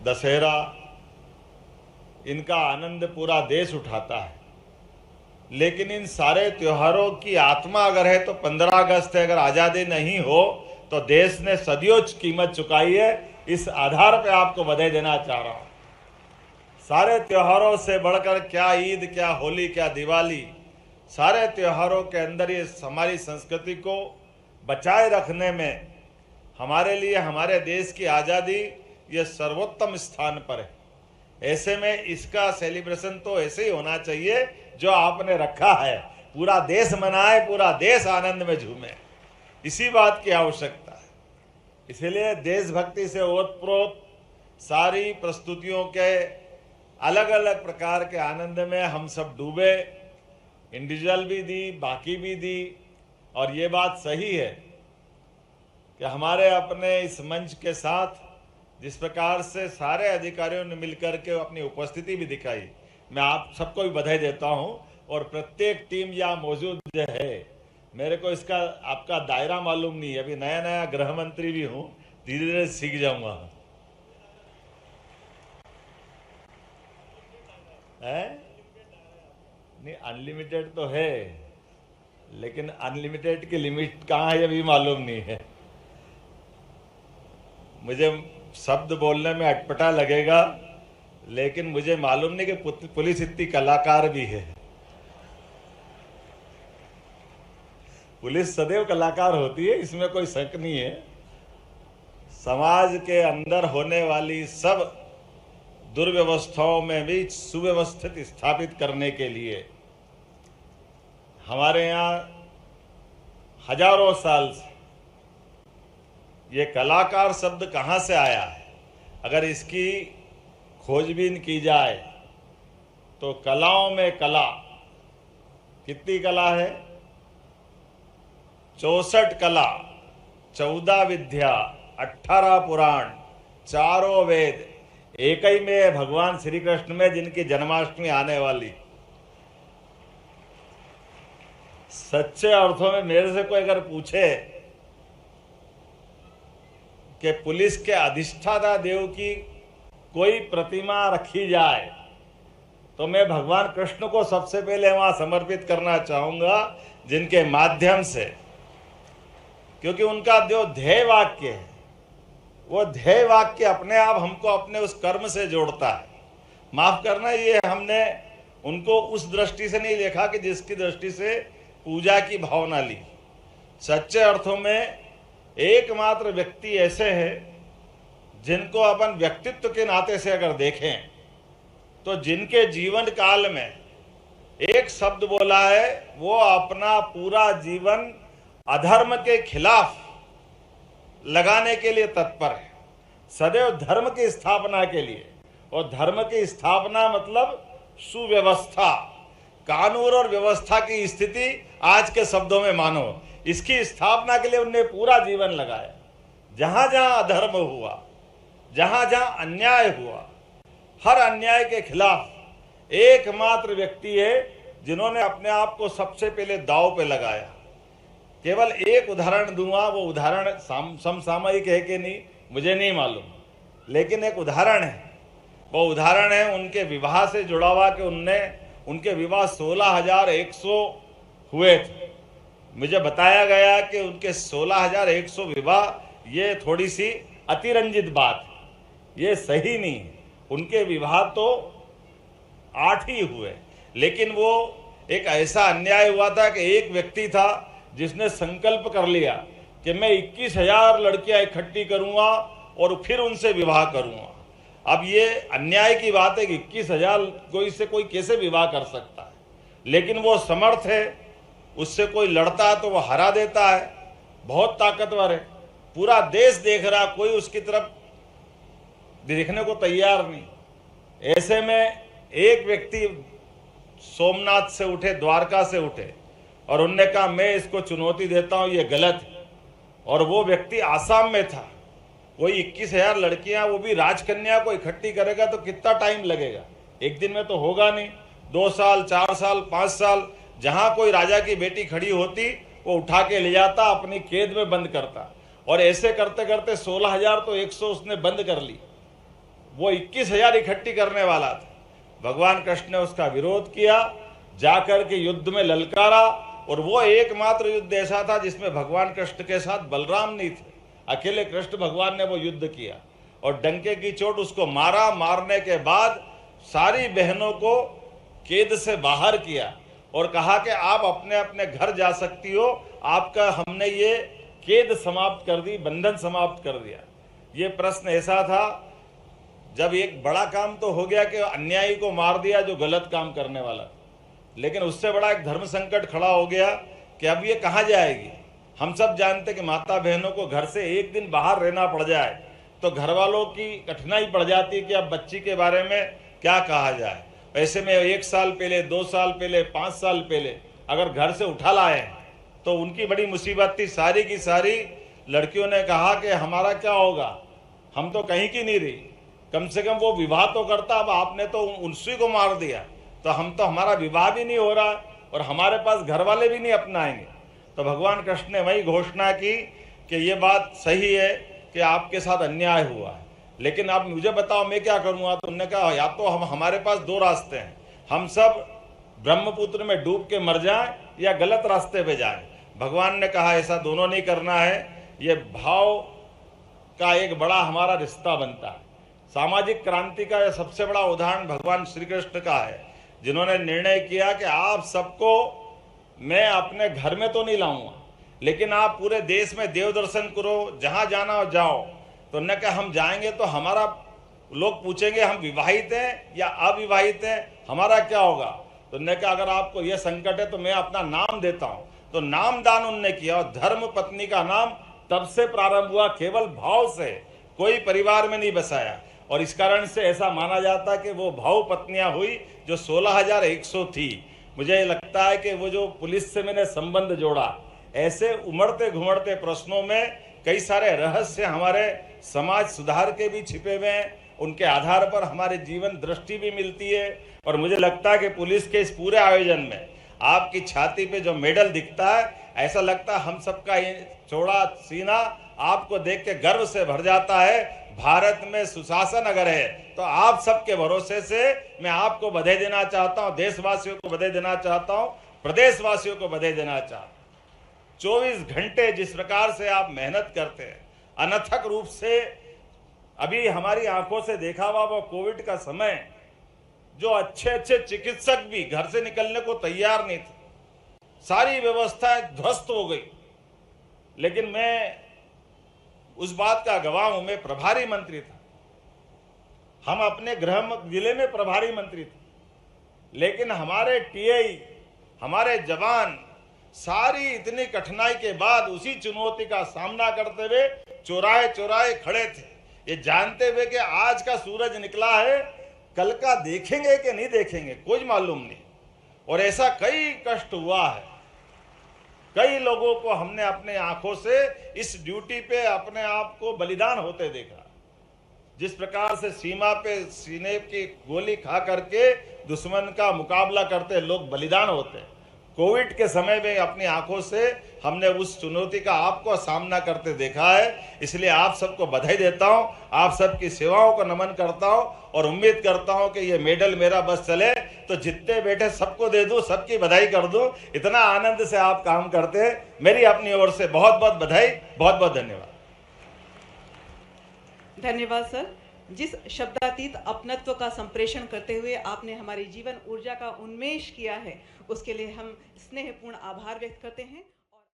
दशहरा, इनका आनंद पूरा देश उठाता है। लेकिन इन सारे त्योहारों की आत्मा अगर है तो 15 अगस्त है। अगर आज़ादी नहीं हो तो देश ने सदियों कीमत चुकाई है। इस आधार पे आपको बधाई देना चाह रहा हूँ। सारे त्योहारों से बढ़कर क्या ईद, क्या होली, क्या दिवाली, सारे त्योहारों के अंदर ये हमारी संस्कृति को बचाए रखने में हमारे लिए हमारे देश की आज़ादी ये सर्वोत्तम स्थान पर है। ऐसे में इसका सेलिब्रेशन तो ऐसे ही होना चाहिए जो आपने रखा है। पूरा देश मनाए, पूरा देश आनंद में झूमे, इसी बात की आवश्यकता है। इसीलिए देशभक्ति से ओतप्रोत सारी प्रस्तुतियों के अलग अलग प्रकार के आनंद में हम सब डूबे। इंडिविजुअल भी दी, बाकी भी दी। और ये बात सही है कि हमारे अपने इस मंच के साथ जिस प्रकार से सारे अधिकारियों ने मिलकर के अपनी उपस्थिति भी दिखाई, मैं आप सबको भी बधाई देता हूं। और प्रत्येक टीम यहाँ मौजूद है। मेरे को इसका आपका दायरा मालूम नहीं है, अभी नया नया गृह मंत्री भी हूँ, धीरे धीरे सीख जाऊंगा। नहीं, अनलिमिटेड तो है, लेकिन अनलिमिटेड की लिमिट कहाँ है अभी मालूम नहीं है। मुझे शब्द बोलने में अटपटा लगेगा, लेकिन मुझे मालूम नहीं कि पुलिस इतनी कलाकार भी है। पुलिस सदैव कलाकार होती है, इसमें कोई शक नहीं है। समाज के अंदर होने वाली सब दुर्व्यवस्थाओं में भी सुव्यवस्थित स्थापित करने के लिए हमारे यहाँ हजारों साल से ये कलाकार शब्द कहाँ से आया है, अगर इसकी खोजबीन की जाए तो कलाओं में कला, कितनी कला है? 64 कला, 14 विद्या, 18 पुराण, 4 वेद एक ही में भगवान श्री कृष्ण में, जिनकी जन्माष्टमी आने वाली। सच्चे अर्थों में मेरे से कोई अगर पूछे कि पुलिस के अधिष्ठाता देव की कोई प्रतिमा रखी जाए तो मैं भगवान कृष्ण को सबसे पहले वहां समर्पित करना चाहूंगा, जिनके माध्यम से, क्योंकि उनका जो ध्येय वाक्य है, वो ध्येय वाक्य अपने आप हमको अपने उस कर्म से जोड़ता है। माफ करना, ये हमने उनको उस दृष्टि से नहीं देखा कि जिसकी दृष्टि से पूजा की भावना ली। सच्चे अर्थों में एकमात्र व्यक्ति ऐसे हैं जिनको अपन व्यक्तित्व के नाते से अगर देखें तो जिनके जीवन काल में एक शब्द बोला है, वो अपना पूरा जीवन अधर्म के खिलाफ लगाने के लिए तत्पर है, सदैव धर्म की स्थापना के लिए। और धर्म की स्थापना मतलब सुव्यवस्था, कानून और व्यवस्था की स्थिति आज के शब्दों में मानो, इसकी स्थापना के लिए उन्हें पूरा जीवन लगाया। जहां जहां अधर्म हुआ, जहां जहां अन्याय हुआ, हर अन्याय के खिलाफ एकमात्र व्यक्ति है जिन्होंने अपने आप को सबसे पहले दांव पे लगाया। केवल एक उदाहरण दूंगा, वो उदाहरण समसामयिक है कि नहीं मुझे नहीं मालूम, लेकिन एक उदाहरण है। वो उदाहरण है उनके विवाह से जुड़ा हुआ कि उनके विवाह 16,100 हुए थे। मुझे बताया गया कि उनके 16,100 विवाह ये थोड़ी सी अतिरंजित बात है, ये सही नहीं है। उनके विवाह तो 8 ही हुए, लेकिन वो एक ऐसा अन्याय हुआ था कि एक व्यक्ति था जिसने संकल्प कर लिया कि मैं 21,000 लड़कियां इकट्ठी करूंगा और फिर उनसे विवाह करूंगा। अब ये अन्याय की बात है कि 21,000 से कोई कैसे विवाह कर सकता है, लेकिन वो समर्थ है, उससे कोई लड़ता है तो वो हरा देता है, बहुत ताकतवर है। पूरा देश देख रहा, कोई उसकी तरफ देखने को तैयार नहीं। ऐसे में एक व्यक्ति सोमनाथ से उठे, द्वारका से उठे, और उनने कहा मैं इसको चुनौती देता हूं, ये गलत है। और वो व्यक्ति आसाम में था। कोई 21,000 लड़कियां, वो भी राजकन्या को इकट्ठी करेगा तो कितना टाइम लगेगा? एक दिन में तो होगा नहीं, 2 साल, 4 साल, 5 साल। जहां कोई राजा की बेटी खड़ी होती वो उठा के ले जाता, अपनी कैद में बंद करता। और ऐसे करते करते 16,100 उसने बंद कर ली। वो 21,000 इकट्ठी करने वाला था। भगवान कृष्ण ने उसका विरोध किया, जाकर के युद्ध में ललकारा, और वो एकमात्र युद्ध ऐसा था जिसमें भगवान कृष्ण के साथ बलराम नहीं थे। अकेले कृष्ण भगवान ने वो युद्ध किया और डंके की चोट उसको मारा। मारने के बाद सारी बहनों को कैद से बाहर किया और कहा कि आप अपने अपने घर जा सकती हो, आपका हमने ये कैद समाप्त कर दी, बंधन समाप्त कर दिया। ये प्रश्न ऐसा था, जब एक बड़ा काम तो हो गया कि अन्यायी को मार दिया जो गलत काम करने वाला था, लेकिन उससे बड़ा एक धर्म संकट खड़ा हो गया कि अब ये कहाँ जाएगी। हम सब जानते कि माता बहनों को घर से एक दिन बाहर रहना पड़ जाए तो घर वालों की कठिनाई पड़ जाती कि अब बच्ची के बारे में क्या कहा जाए। ऐसे में 1 साल पहले, 2 साल पहले, 5 साल पहले अगर घर से उठा लाए तो उनकी बड़ी मुसीबत थी। सारी की सारी लड़कियों ने कहा कि हमारा क्या होगा, हम तो कहीं की नहीं रही, कम से कम वो विवाह तो करता, अब आपने तो उसी को मार दिया, तो हमारा विवाह भी नहीं हो रहा और हमारे पास घर वाले भी नहीं अपनाएंगे। तो भगवान कृष्ण ने वही घोषणा की कि ये बात सही है कि आपके साथ अन्याय हुआ है, लेकिन अब मुझे बताओ मैं क्या करूँगा। तो उन्होंने कहा या तो हमारे पास 2 रास्ते हैं, हम सब ब्रह्मपुत्र में डूब के मर जाएं या गलत रास्ते पे जाएं। भगवान ने कहा ऐसा दोनों नहीं करना है। ये भाव का एक बड़ा हमारा रिश्ता बनता है। सामाजिक क्रांति का यह सबसे बड़ा उदाहरण भगवान श्री कृष्ण का है, जिन्होंने निर्णय किया कि आप सबको मैं अपने घर में तो नहीं लाऊंगा, लेकिन आप पूरे देश में देव दर्शन करो, जहाँ जाना हो जाओ। तो उन्होंने कहा हम जाएंगे तो हमारा लोग पूछेंगे हम विवाहित हैं या अविवाहित हैं, हमारा क्या होगा। तो उन्होंने कहा अगर आपको यह संकट है तो मैं अपना नाम देता हूँ। तो नाम दान उन्होंने किया और धर्म पत्नी का नाम तब से प्रारंभ हुआ, केवल भाव से, कोई परिवार में नहीं बसाया। और इस कारण से ऐसा माना जाता कि वो भाव पत्नियां हुई जो 16,100 थी। मुझे लगता है कि वो जो पुलिस से मैंने संबंध जोड़ा, ऐसे उमड़ते घुमड़ते प्रश्नों में कई सारे रहस्य हमारे समाज सुधार के भी छिपे हुए हैं, उनके आधार पर हमारे जीवन दृष्टि भी मिलती है। और मुझे लगता है कि पुलिस के इस पूरे आयोजन में आपकी छाती पे जो मेडल दिखता है, ऐसा लगता है हम सबका ये चौड़ा सीना आपको देख के गर्व से भर जाता है। भारत में सुशासन अगर है तो आप सबके भरोसे से मैं आपको बधाई देना चाहता हूं, देशवासियों को बधाई देना चाहता हूं, प्रदेशवासियों को बधाई देना चाहता हूं। 24 घंटे जिस प्रकार से आप मेहनत करते हैं, अनथक रूप से, अभी हमारी आंखों से देखा हुआ वो कोविड का समय, जो अच्छे अच्छे चिकित्सक भी घर से निकलने को तैयार नहीं थे, सारी व्यवस्थाएं ध्वस्त हो गई। लेकिन मैं उस बात का गवाह हूं, मैं प्रभारी मंत्री था, हम अपने गृह जिले में प्रभारी मंत्री थे, लेकिन हमारे टीआई, हमारे जवान सारी इतनी कठिनाई के बाद उसी चुनौती का सामना करते हुए चौराहे चौराहे खड़े थे, ये जानते हुए कि आज का सूरज निकला है, कल का देखेंगे कि नहीं देखेंगे कोई मालूम नहीं। और ऐसा कई कष्ट हुआ है, कई लोगों को हमने अपने आंखों से इस ड्यूटी पे अपने आप को बलिदान होते देखा। जिस प्रकार से सीमा पे सीने की गोली खा करके दुश्मन का मुकाबला करते लोग बलिदान होते, कोविड के समय में अपनी आंखों से हमने उस चुनौती का आपको सामना करते देखा है। इसलिए आप सबको बधाई देता हूं, आप सबकी सेवाओं को नमन करता हूं और उम्मीद करता हूं कि ये मेडल मेरा बस चले तो जितने बैठे सबको दे दूं, सबकी बधाई कर दूं। इतना आनंद से आप काम करते हैं, मेरी अपनी ओर से बहुत बहुत बधाई, बहुत बहुत धन्यवाद। धन्यवाद सर। जिस शब्दातीत अपनत्व का संप्रेषण करते हुए आपने हमारी जीवन ऊर्जा का उन्मेष किया है, उसके लिए हम स्नेहपूर्ण आभार व्यक्त करते हैं।